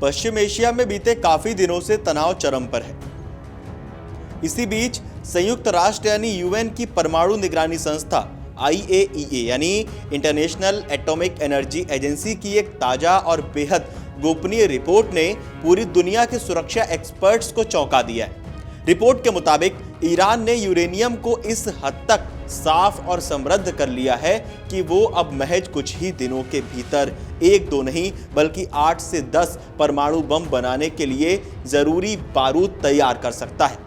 पश्चिम Asia में बीते काफी दिनों से तनाव चरम पर है। इसी बीच संयुक्त राष्ट्र यानी यूएन की परमाणु निगरानी संस्था IAEA यानी इंटरनेशनल एटॉमिक एनर्जी एजेंसी की एक ताजा और बेहद गोपनीय रिपोर्ट ने पूरी दुनिया के सुरक्षा एक्सपर्ट्स को चौंका दिया है। रिपोर्ट के मुताबिक ईरान ने यूरेनियम को इस हद तक साफ और समृद्ध कर लिया है कि वो अब महज कुछ ही दिनों के भीतर एक दो नहीं बल्कि 8 से 10 परमाणु बम बनाने के लिए जरूरी बारूद तैयार कर सकता है।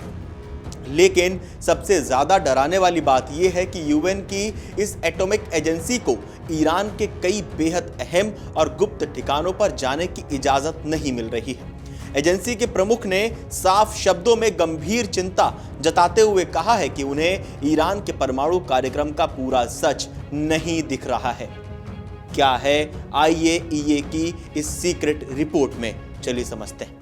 लेकिन सबसे ज्यादा डराने वाली बात यह है कि यूएन की इस एटॉमिक एजेंसी को ईरान के कई बेहद अहम और गुप्त ठिकानों पर जाने की इजाजत नहीं मिल रही है। एजेंसी के प्रमुख ने साफ शब्दों में गंभीर चिंता जताते हुए कहा है कि उन्हें ईरान के परमाणु कार्यक्रम का पूरा सच नहीं दिख रहा है। क्या है IAEA की इस सीक्रेट रिपोर्ट में, चलिए समझते हैं।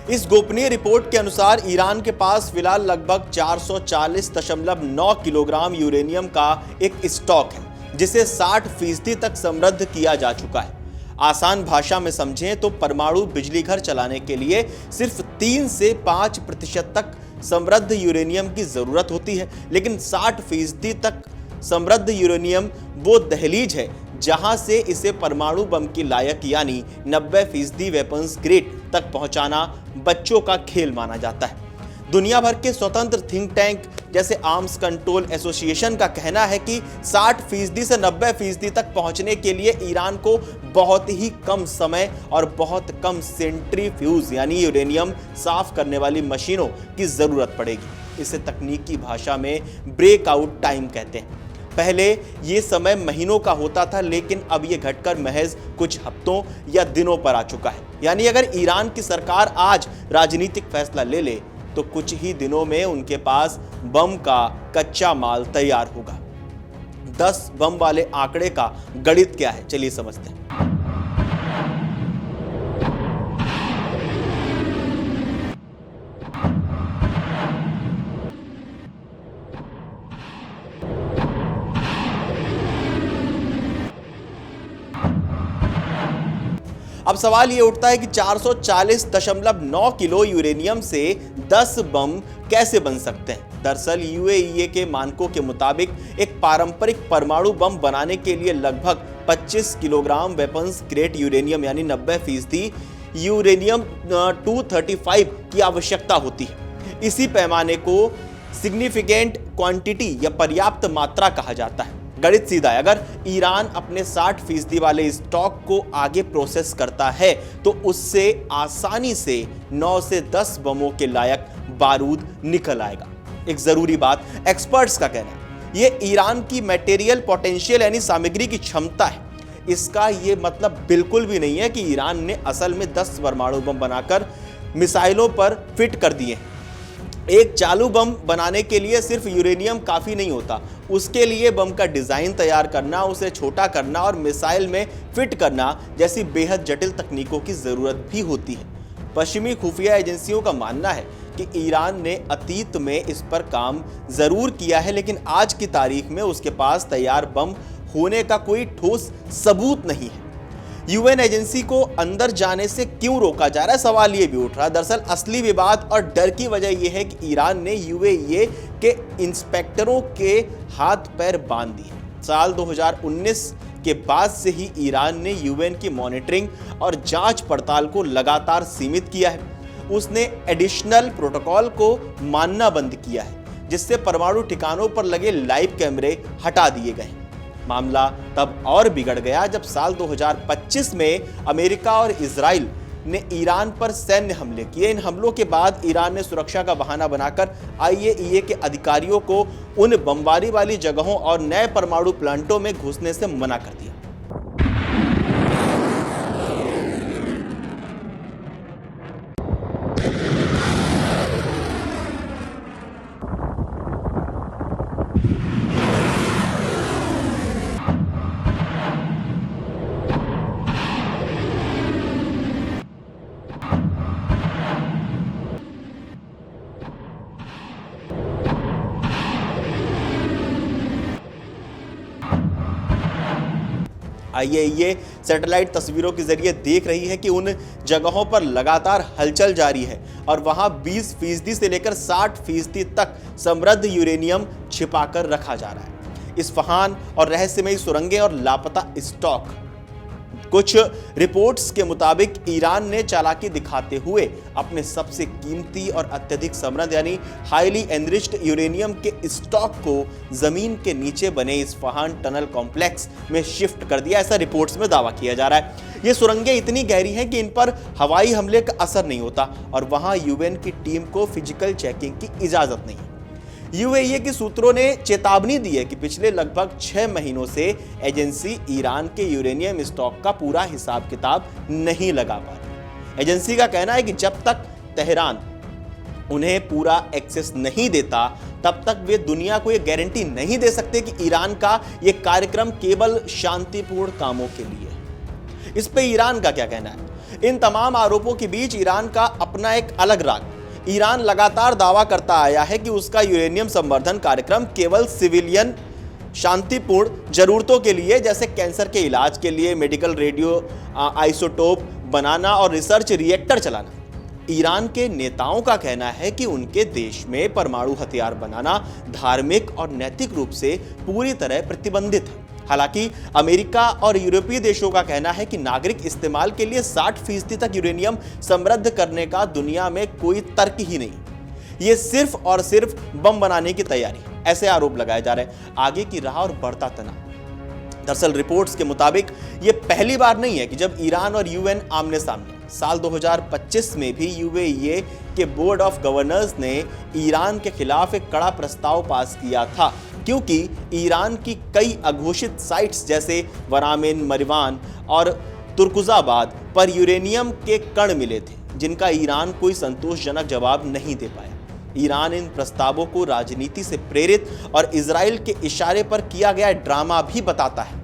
इस गोपनीय रिपोर्ट के अनुसार ईरान के पास फिलहाल लगभग 440.9 किलोग्राम यूरेनियम का एक स्टॉक है, जिसे 60% तक समृद्ध किया जा चुका है। आसान भाषा में समझें तो परमाणु बिजली घर चलाने के लिए सिर्फ 3 से 5% तक समृद्ध यूरेनियम की जरूरत होती है, लेकिन 60% तक समृद्ध यूरेनियम वो दहलीज है जहां से इसे परमाणु बम की लायक यानी 90% वेपन्स ग्रेड तक पहुंचाना बच्चों का खेल माना जाता है। दुनिया भर के स्वतंत्र थिंक टैंक जैसे आर्म्स कंट्रोल एसोसिएशन का कहना है कि 60% से 90% तक पहुंचने के लिए ईरान को बहुत ही कम समय और बहुत कम सेंट्रीफ्यूज यानी यूरेनियम साफ करने वाली मशीनों की जरूरत पड़ेगी। इसे तकनीकी भाषा में ब्रेकआउट टाइम कहते हैं। पहले ये समय महीनों का होता था, लेकिन अब ये घटकर महज कुछ हफ्तों या दिनों पर आ चुका है। यानी अगर ईरान की सरकार आज राजनीतिक फैसला ले ले तो कुछ ही दिनों में उनके पास बम का कच्चा माल तैयार होगा। 10 बम वाले आंकड़े का गणित क्या है, चलिए समझते हैं। अब सवाल ये उठता है कि 440.9 किलो यूरेनियम से 10 बम कैसे बन सकते हैं। दरअसल UAEA के मानकों के मुताबिक एक पारंपरिक परमाणु बम बनाने के लिए लगभग 25 किलोग्राम वेपन्स ग्रेड यूरेनियम यानी 90% यूरेनियम 235 की आवश्यकता होती है। इसी पैमाने को सिग्निफिकेंट क्वांटिटी या पर्याप्त मात्रा कहा जाता है। गणित सीधा है, अगर ईरान अपने 60% वाले स्टॉक को आगे प्रोसेस करता है तो उससे आसानी से 9 से 10 बमों के लायक बारूद निकल आएगा। एक जरूरी बात एक्सपर्ट्स का कहना है, यह ईरान की मटेरियल पोटेंशियल यानी सामग्री की क्षमता है। इसका यह मतलब बिल्कुल भी नहीं है कि ईरान ने असल में 10 परमाणु बम बनाकर मिसाइलों पर फिट कर दिए हैं। एक चालू बम बनाने के लिए सिर्फ यूरेनियम काफी नहीं होता, उसके लिए बम का डिजाइन तैयार करना, उसे छोटा करना और मिसाइल में फिट करना जैसी बेहद जटिल तकनीकों की जरूरत भी होती है। पश्चिमी खुफिया एजेंसियों का मानना है कि ईरान ने अतीत में इस पर काम जरूर किया है, लेकिन आज की तारीख में उसके पास तैयार बम होने का कोई ठोस सबूत नहीं है। यूएन एजेंसी को अंदर जाने से क्यों रोका जा रहा है, सवाल ये भी उठ रहा है। दरअसल असली विवाद और डर की वजह यह है कि ईरान ने UAEA के इंस्पेक्टरों के हाथ पैर बांध दिए। साल 2019 के बाद से ही ईरान ने यूएन की मॉनिटरिंग और जांच पड़ताल को लगातार सीमित किया है। उसने एडिशनल प्रोटोकॉल को मानना बंद किया है, जिससे परमाणु ठिकानों पर लगे लाइव कैमरे हटा दिए गए। मामला तब और बिगड़ गया जब साल 2025 में अमेरिका और इजराइल ने ईरान पर सैन्य हमले किए। इन हमलों के बाद ईरान ने सुरक्षा का बहाना बनाकर IAEA के अधिकारियों को उन बमबारी वाली जगहों और नए परमाणु प्लांटों में घुसने से मना कर दिया। IAEA सैटेलाइट तस्वीरों के जरिए देख रही है कि उन जगहों पर लगातार हलचल जारी है और वहां 20% से लेकर 60% तक समृद्ध यूरेनियम छिपाकर रखा जा रहा है। इस्फहान और रहस्यमयी सुरंगें और लापता स्टॉक। कुछ रिपोर्ट्स के मुताबिक ईरान ने चालाकी दिखाते हुए अपने सबसे कीमती और अत्यधिक समृद्ध यानी हाईली एनरिच्ड यूरेनियम के स्टॉक को जमीन के नीचे बने इस्फहान टनल कॉम्प्लेक्स में शिफ्ट कर दिया, ऐसा रिपोर्ट्स में दावा किया जा रहा है। ये सुरंगें इतनी गहरी हैं कि इन पर हवाई हमले का असर नहीं होता और वहां UN की टीम को फिजिकल चेकिंग की इजाजत नहीं है। UAE के सूत्रों ने चेतावनी दी है कि पिछले लगभग 6 महीनों से एजेंसी ईरान के यूरेनियम स्टॉक का पूरा हिसाब किताब नहीं लगा पा रही। एजेंसी का कहना है कि जब तक तेहरान उन्हें पूरा एक्सेस नहीं देता तब तक वे दुनिया को यह गारंटी नहीं दे सकते कि ईरान का यह कार्यक्रम केवल शांतिपूर्ण कामों के लिए है। इस पे ईरान का क्या कहना है? इन तमाम आरोपों के बीच ईरान का अपना एक अलग राग। ईरान लगातार दावा करता आया है कि उसका यूरेनियम संवर्धन कार्यक्रम केवल सिविलियन शांतिपूर्ण जरूरतों के लिए, जैसे कैंसर के इलाज के लिए मेडिकल रेडियो आइसोटोप बनाना और रिसर्च रिएक्टर चलाना। ईरान के नेताओं का कहना है कि उनके देश में परमाणु हथियार बनाना धार्मिक और नैतिक रूप से पूरी तरह प्रतिबंधित है। हालांकि अमेरिका और यूरोपीय देशों का कहना है कि नागरिक इस्तेमाल के लिए 60% तक यूरेनियम समृद्ध करने का दुनिया में कोई तर्क ही नहीं, ये सिर्फ और सिर्फ बम बनाने की तैयारी, ऐसे आरोप लगाए जा रहे हैं। आगे की राह और बढ़ता तनाव। दरअसल रिपोर्ट्स के मुताबिक ये पहली बार नहीं है कि जब ईरान और UN आमने सामने। साल 2025 में भी UAE के बोर्ड ऑफ गवर्नर्स ने ईरान के खिलाफ एक कड़ा प्रस्ताव पास किया था, क्योंकि ईरान की कई अघोषित साइट्स जैसे वरामिन, मरिवान और तुर्कुजाबाद पर यूरेनियम के कण मिले थे, जिनका ईरान कोई संतोषजनक जवाब नहीं दे पाया। ईरान इन प्रस्तावों को राजनीति से प्रेरित और इजराइल के इशारे पर किया गया ड्रामा भी बताता है।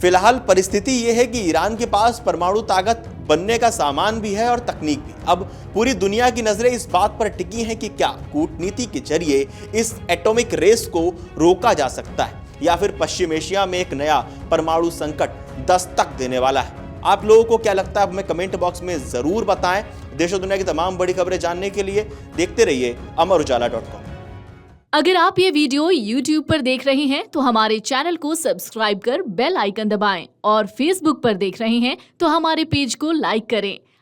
फिलहाल परिस्थिति यह है कि ईरान के पास परमाणु ताकत बनने का सामान भी है और तकनीक भी। अब पूरी दुनिया की नजरें इस बात पर टिकी हैं कि क्या कूटनीति के जरिए इस एटॉमिक रेस को रोका जा सकता है या फिर पश्चिम एशिया में एक नया परमाणु संकट दस्तक देने वाला है। आप लोगों को क्या लगता है, हमें कमेंट बॉक्स में जरूर बताएं। देश और दुनिया की तमाम बड़ी खबरें जानने के लिए देखते रहिए अमरउजाला.com। अगर आप ये वीडियो YouTube पर देख रहे हैं तो हमारे चैनल को सब्सक्राइब कर बेल आइकन दबाएं और Facebook पर देख रहे हैं तो हमारे पेज को लाइक करें।